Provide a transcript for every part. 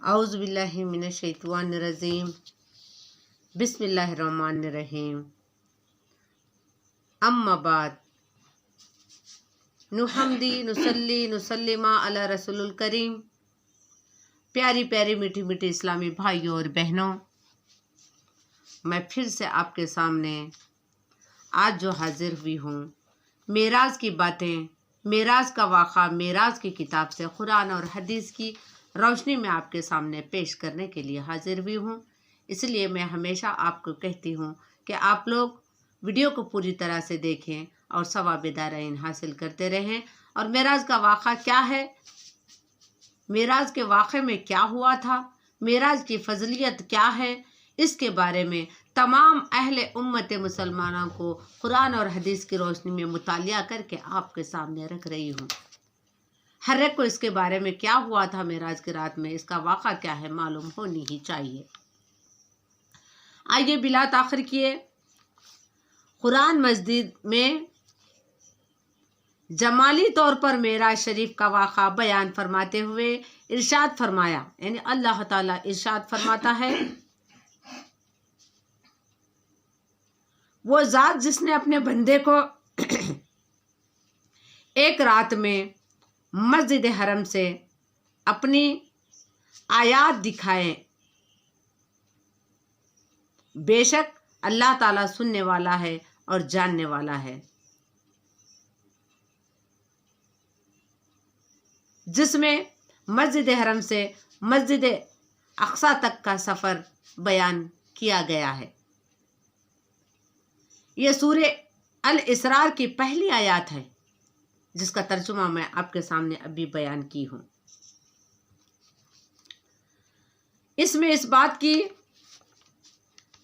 औज़ु बिल्लाहि मिनश्शैतानिर्रजीम बिस्मिल्लाहिर्रहमानिर्रहीम अम्मा बाद नुहम्दी नुसल्ली नुसल्लिमा अला रसूलुल करीम। प्यारी प्यारी मीठी मीठी इस्लामी भाइयों और बहनों, मैं फिर से आपके सामने आज जो हाजिर हुई हूँ, मेराज की बातें, मेराज का वाक़ा, मेराज की किताब से कुरान और हदीस की रोशनी में आपके सामने पेश करने के लिए हाजिर हुई हूँ। इसलिए मैं हमेशा आपको कहती हूँ कि आप लोग वीडियो को पूरी तरह से देखें और सवाब दारैन हासिल करते रहें। और मेराज का वाक़ा क्या है, मेराज के वाक़े में क्या हुआ था, मेराज की फजलियत क्या है, इसके बारे में तमाम अहले उम्मत मुसलमानों को कुरान और हदीस की रोशनी में मुतालिया करके आपके सामने रख रही हूँ। हर एक को इसके बारे में क्या हुआ था मेराज की रात में, इसका वाक़ा क्या है, मालूम होनी ही चाहिए। आइए बिला ताख़िर किए कुरान मस्जिद में जमाली तौर पर मेराज शरीफ का वाक़ा बयान फरमाते हुए इरशाद फरमाया, यानी अल्लाह ताला इरशाद फरमाता है, वो ज़ात जिसने अपने बंदे को एक रात में मस्जिद हरम से अपनी आयात दिखाए, बेशक अल्लाह ताला सुनने वाला है और जानने वाला है। जिसमें मस्जिद हरम से मस्जिद अक्सा तक का सफ़र बयान किया गया है। ये सूरे अल इसरार की पहली आयत है, जिसका तर्जुमा मैं आपके सामने अभी बयान की हूँ। इसमें इस बात की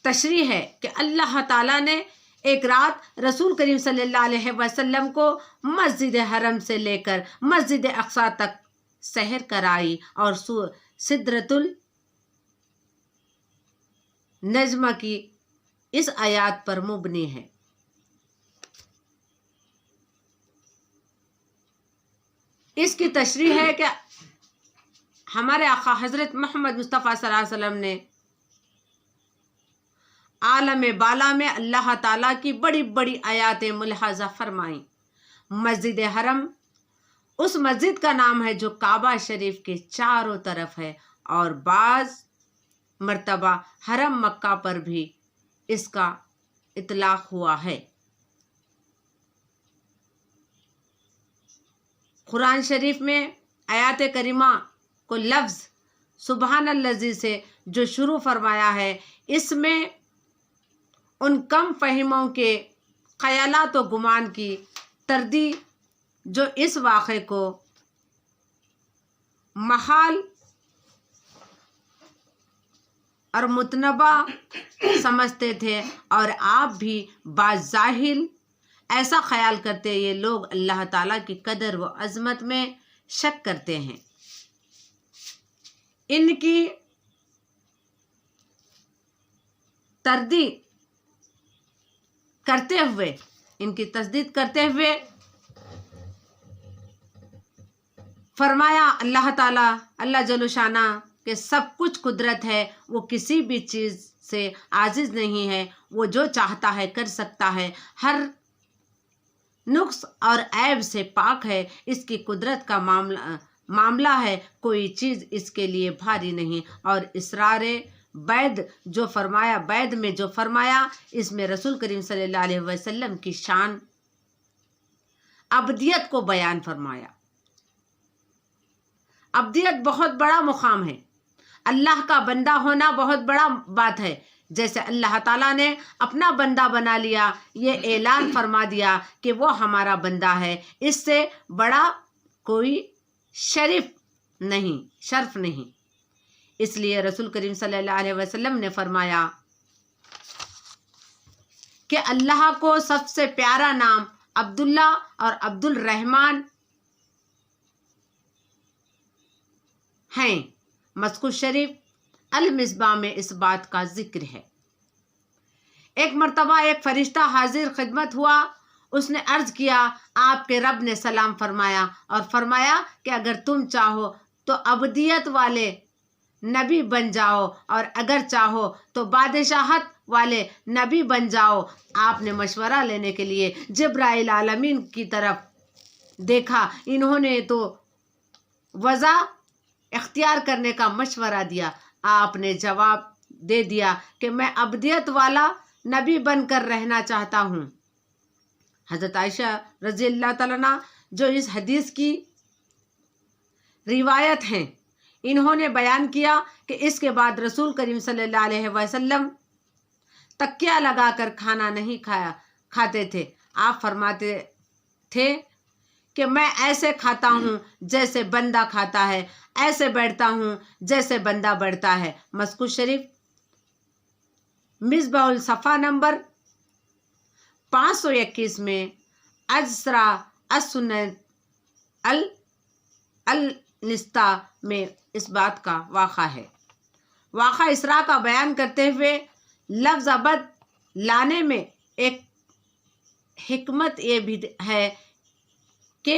तशरीह है कि अल्लाह ताला ने एक रात रसूल करीम सल्लल्लाहु अलैहि वसल्लम को मस्जिद हरम से लेकर मस्जिद अक्सा तक सहर कराई और सिदरतुल नजमा की इस आयत पर मुबनी है। इसकी तशरीह है कि हमारे आका हज़रत मोहम्मद मुस्तफ़ा सल्लल्लाहु अलैहि वसल्लम ने आलम बाला में अल्लाह ताला की बड़ी बड़ी आयातें मुलाहाजा फरमाई। मस्जिद हरम उस मस्जिद का नाम है जो काबा शरीफ के चारों तरफ है, और बाज़ मर्तबा हरम मक्का पर भी इसका इतलाक़ हुआ है। कुरान शरीफ में आयात करीमा को लफ्ज़ सुबहानल्लज़ी से जो शुरू फरमाया है, इसमें उन कम फहीमों के ख़यालात व गुमान की तरदी जो इस वाक़े को महाल और मुतनबा समझते थे, और आप भी बाज़ाहिर ऐसा ख्याल करते, ये लोग अल्लाह ताला की कदर व अज़मत में शक करते हैं। इनकी तरदी करते हुए, इनकी तस्दीक करते हुए फरमाया, अल्लाह ताला अल्लाह जल्लशाना के सब कुछ कुदरत है, वो किसी भी चीज़ से आजिज़ नहीं है, वो जो चाहता है कर सकता है, हर नुक्स और ऐब से पाक है, इसकी कुदरत का मामला है, कोई चीज़ इसके लिए भारी नहीं। और इसरारे बैद जो फरमाया, बैद में जो फरमाया, इसमें रसूल करीम सल्लल्लाहु अलैहि वसल्लम की शान अब्दियत को बयान फरमाया। अब्दियत बहुत बड़ा मुकाम है, अल्लाह का बंदा होना बहुत बड़ा बात है। जैसे अल्लाह ताला ने अपना बंदा बना लिया, ये ऐलान फरमा दिया कि वो हमारा बंदा है, इससे बड़ा कोई शर्फ नहीं। इसलिए रसूल करीम सल्लल्लाहु अलैहि वसल्लम ने फरमाया कि अल्लाह को सबसे प्यारा नाम अब्दुल्ला और अब्दुल रहमान हैं। मज़कूर शरीफ अल मिसबाह में इस बात का जिक्र है। एक मर्तबा एक फरिश्ता हाजिर खिदमत हुआ, उसने अर्ज़ किया, आपके रब ने सलाम फरमाया और फरमाया कि अगर तुम चाहो तो अब्दियत वाले नबी बन जाओ और अगर चाहो तो बादशाहत वाले नबी बन जाओ। आपने मशवरा लेने के लिए जिब्राइल आलमीन की तरफ देखा, इन्होंने तो वज़ा इख्तियार करने का मशवरा दिया। आपने जवाब दे दिया कि मैं अब्दियत वाला नबी बनकर रहना चाहता हूँ। हज़रत आयशा रज़ी अल्लाह तआला अन्हा जो इस हदीस की रिवायत हैं, इन्होंने बयान किया कि इसके बाद रसूल करीम सल्लल्लाहु अलैहि वसल्लम तकिया लगाकर खाना नहीं खाते थे। आप फरमाते थे कि मैं ऐसे खाता हूँ जैसे बंदा खाता है, ऐसे बैठता हूँ जैसे बंदा बैठता है। मस्कूत शरीफ मिसबाहुल सफ़ा नंबर 521 में अजसरा अस्सुन्नत अल निस्ता में इस बात का वाक़ा है। वाक़ा इसरा का बयान करते हुए लफ्ज़ अबद लाने में एक हिकमत ये भी है कि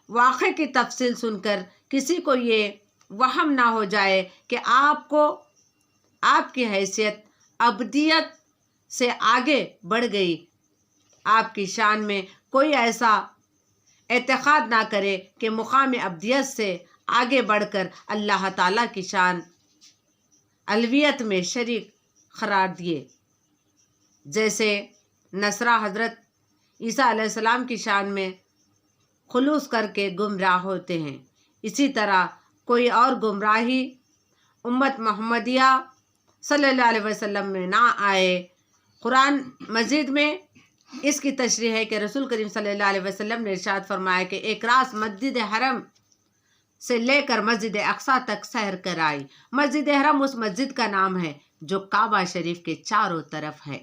वाक़े की तफसील सुनकर किसी को ये वहम ना हो जाए कि आपको आपकी हैसियत अब्दियत से आगे बढ़ गई। आपकी शान में कोई ऐसा एतक़ाद ना करे कि मुक़ाम अब्दियत से आगे बढ़कर अल्लाह ताला की शान अलवियत में शरीक करार दिए। जैसे नसरा हज़रत ईसा अलैहिस्सलाम की शान में खुलूस करके गुमराह होते हैं, इसी तरह कोई और गुमराही उम्मत मोहम्मदिया सल्लल्लाहु अलैहि वसल्लम में ना आए। कुरान मजीद में इसकी तशरीह है कि रसूल करीम सल्लल्लाहु अलैहि वसल्लम ने इरशाद फरमाया कि एक रात मस्जिद हरम से लेकर मस्जिद अक्सा तक सैर कराई। मस्जिद हरम उस मस्जिद का नाम है जो काबा शरीफ के चारों तरफ है।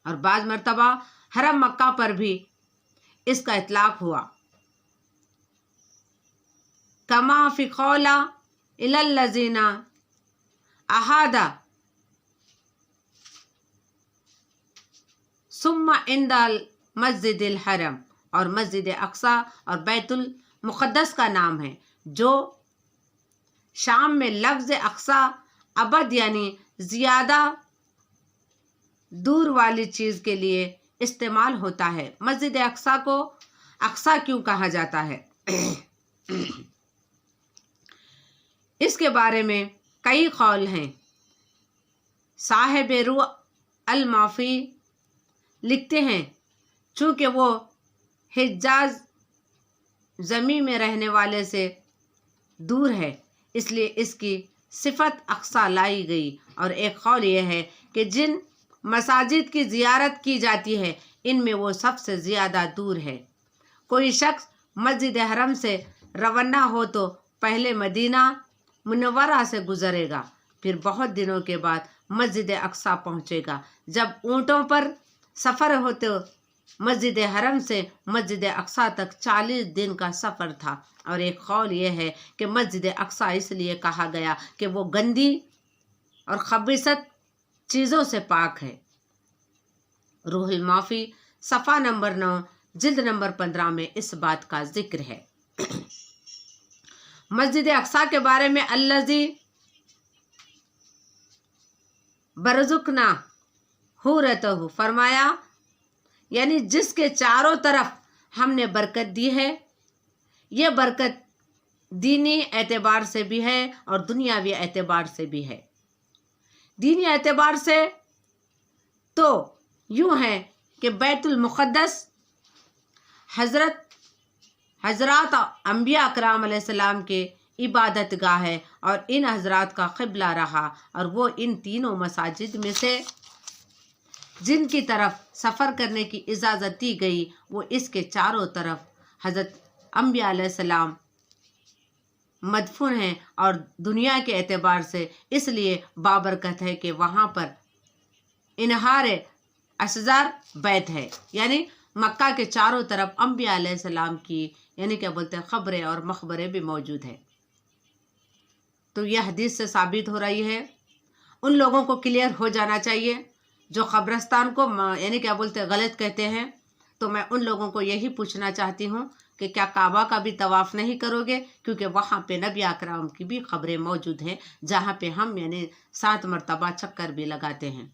और बाज़ मरतबा हरम मक्का पर भी इसका इतलाक हुआ। कमा फी कौला इलल्लज़ीना अहादा सुम्मा इंदल मस्जिदिल हरम, और मस्जिद अक्सा और बैतुल मुक़द्दस का नाम है जो शाम में लफ्ज़ अक्सा अबद यानी ज़ियादा दूर वाली चीज़ के लिए इस्तेमाल होता है। मस्जिद अक्सा को अक्सा क्यों कहा जाता है? इसके बारे में कई कौल हैं। साहिब रूह अल माफ़ी लिखते हैं चूँकि वो हिजाज ज़मीन में रहने वाले से दूर है, इसलिए इसकी सिफत अक्सा लाई गई। और एक कौल ये है कि जिन मसाजिद की ज़ियारत की जाती है इनमें वो सबसे ज़्यादा दूर है। कोई शख्स मस्जिद हरम से रवाना हो तो पहले मदीना मुनव्वरा से गुज़रेगा, फिर बहुत दिनों के बाद मस्जिद अक्सा पहुँचेगा। जब ऊँटों पर सफ़र हो तो मस्जिद हरम से मस्जिद अक्सा तक 40 दिन का सफ़र था। और एक कौल ये है कि मस्जिद अक्सा इसलिए कहा गया कि वो गंदी और खबीसत चीज़ों से पाक है। रूहुल माफ़ी सफ़ा नंबर 9 जिल्द नंबर 15 में इस बात का जिक्र है। मस्जिद अक्सा के बारे में अल्लज़ी बरज़ुकना हुरतहु फरमाया, यानी जिसके चारों तरफ हमने बरकत दी है। ये बरकत दीनी एतबार से भी है और दुनियावी एतबार से भी है। दीनी एतबार से तो यूँ है कि बैतुल मुक़द्दस हज़रात अम्बिया अकराम अलैहिस्सलाम के इबादत गाह है और इन हज़रात का क़िबला रहा। और वो इन तीनों मसाजिद में से जिनकी तरफ सफ़र करने की इजाज़त दी गई वो इसके चारों तरफ हज़रत अम्बिया अलैहिस्सलाम मदफून हैं और दुनिया के एतबार से इसलिए बाबरकत है कि वहाँ पर इनहार अशजार बैत है, यानी मक्का के चारों तरफ अम्बिया अलैहिस्सलाम की यानी क्या बोलते हैं ख़बरें और मकबरे भी मौजूद है। तो यह हदीस से साबित हो रही है। उन लोगों को क्लियर हो जाना चाहिए जो क़ब्रस्तान को यानी क्या बोलते हैं गलत कहते हैं। तो मैं उन लोगों को यही पूछना चाहती हूँ कि क्या काबा का भी तवाफ़ नहीं करोगे, क्योंकि वहाँ पे नबी अकरम की भी खबरें मौजूद हैं जहाँ पे हम यानी 7 मरतबा चक्कर भी लगाते हैं।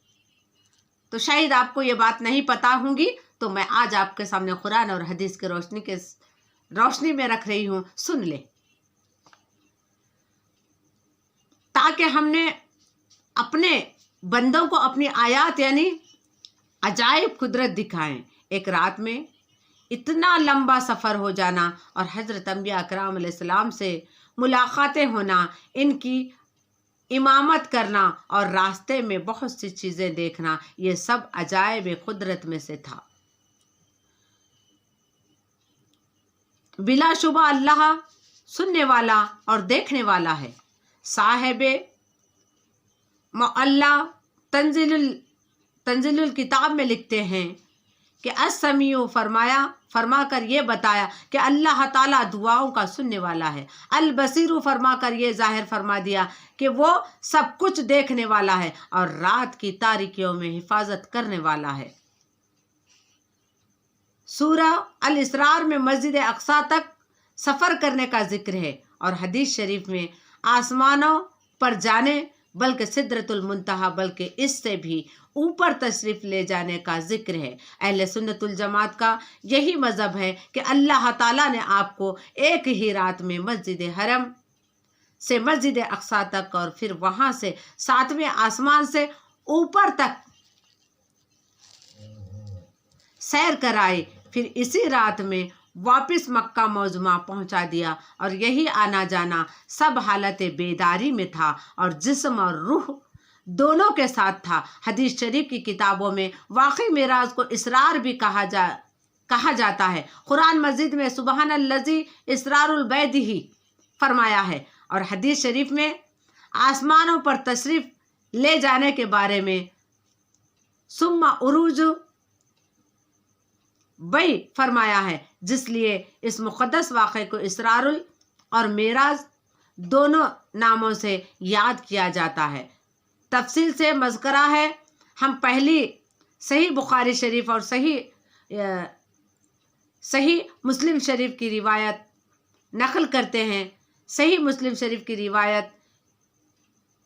तो शायद आपको ये बात नहीं पता होंगी, तो मैं आज आपके सामने कुरान और हदीस की रोशनी में रख रही हूँ, सुन ले, ताकि हमने अपने बंदों को अपनी आयात यानी अजायब कुदरत दिखाएं। एक रात में इतना लंबा सफ़र हो जाना और हज़रत अंबिया अकराम अलैहिस्सलाम से मुलाकातें होना, इनकी इमामत करना और रास्ते में बहुत सी चीज़ें देखना, ये सब अजायब कुदरत में से था। बिलाशुबा अल्लाह सुनने वाला और देखने वाला है। साहिबे मअल्ला तंजीलुल किताब में लिखते हैं कि अस्समीउ फरमाकर ये बताया कि अल्लाह ताला दुआओं का सुनने वाला है। अल बसीरु फरमाकर ये जाहिर फरमा दिया कि वो सब कुछ देखने वाला है और रात की तारीकियों में हिफाजत करने वाला है। सूरह अल इसरार में मस्जिद अक्सा तक सफ़र करने का जिक्र है और हदीस शरीफ में आसमानों पर जाने बल्कि सिदरतुल मुंतहा बल्कि इससे भी ऊपर तशरीफ ले जाने का जिक्र है। अहले सुन्नतुल जमात का यही मज़हब है कि अल्लाह ताला ने आपको एक ही रात में मस्जिद हरम से मस्जिद अक्सा तक और फिर वहाँ से 7वें आसमान से ऊपर तक सैर कराई, फिर इसी रात में वापस मक्का मौजमा पहुंचा दिया और यही आना जाना सब हालत बेदारी में था और जिस्म और रूह दोनों के साथ था। हदीस शरीफ की किताबों में वाकई मेराज को इसरार भी कहा जाता है। कुरान मस्जिद में सुबहानल्लज़ी इसरारुल बैदिही फरमाया है और हदीस शरीफ में आसमानों पर तशरीफ ले जाने के बारे में सुम्मा उरूज वही फरमाया है, जिसलिए इस मुक़द्दस वाक़े को इसरारुल और मेराज दोनों नामों से याद किया जाता है। तफसील से मज़करा है, हम पहली सही बुखारी शरीफ और सही मुस्लिम शरीफ की रिवायत नकल करते हैं। सही मुस्लिम शरीफ की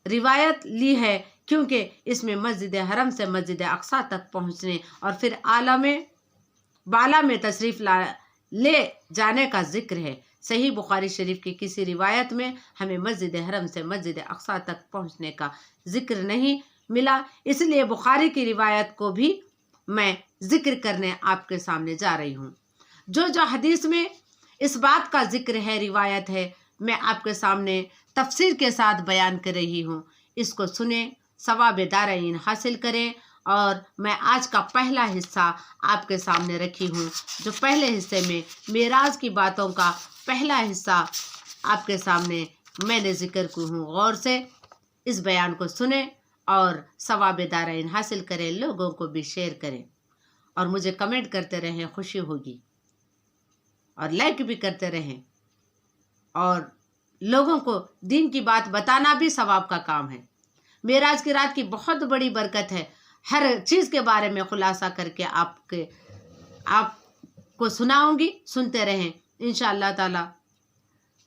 रिवायत ली है क्योंकि इसमें मस्जिद हरम से मस्जिद अक्सा तक पहुँचने और फिर बाला में तशरीफ ले जाने का जिक्र है। सही बुखारी शरीफ की किसी रिवायत में हमें मस्जिद हरम से मस्जिद अक्सा तक पहुंचने का जिक्र नहीं मिला, इसलिए बुखारी की रिवायत को भी मैं जिक्र करने आपके सामने जा रही हूं। जो हदीस में इस बात का जिक्र है, रिवायत है, मैं आपके सामने तफसीर के साथ बयान कर रही हूं। इसको सुने, सवाब दारईन हासिल करें। और मैं आज का पहला हिस्सा आपके सामने रखी हूँ, जो पहले हिस्से में मेराज की बातों का पहला हिस्सा आपके सामने मैंने जिक्र की हूँ। गौर से इस बयान को सुने और सवाब दारईन हासिल करें, लोगों को भी शेयर करें और मुझे कमेंट करते रहें, खुशी होगी, और लाइक भी करते रहें। और लोगों को दीन की बात बताना भी सवाब का काम है। मेराज की रात की बहुत बड़ी बरकत है। हर चीज़ के बारे में खुलासा करके आपको सुनाऊंगी, सुनते रहें। इंशाअल्लाह ताला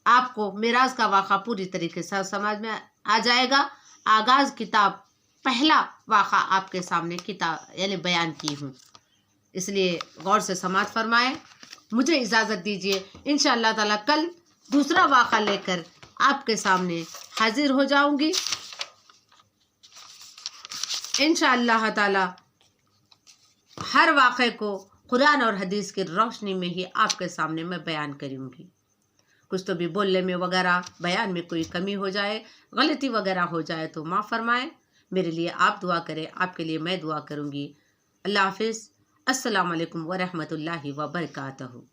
आपको मेराज का वाक़ा पूरी तरीके से समझ में आ जाएगा। आगाज़ किताब पहला वाक़ा आपके सामने किताब यानी बयान की हूँ, इसलिए गौर से समाअत फरमाएं। मुझे इजाज़त दीजिए। इंशाअल्लाह ताला कल दूसरा वाक़ा लेकर आपके सामने हाजिर हो जाऊंगी। इंशाअल्लाह ताला हर वाक़े को कुरान और हदीस की रोशनी में ही आपके सामने मैं बयान करूँगी। कुछ तो भी बोलने में वगैरह बयान में कोई कमी हो जाए, गलती वगैरह हो जाए तो माफ़ फरमाएं। मेरे लिए आप दुआ करें, आपके लिए मैं दुआ करूँगी। अल्लाह हाफिज़। अस्सलामु अलैकुम व रहमतुल्लाहि व बरकातहू।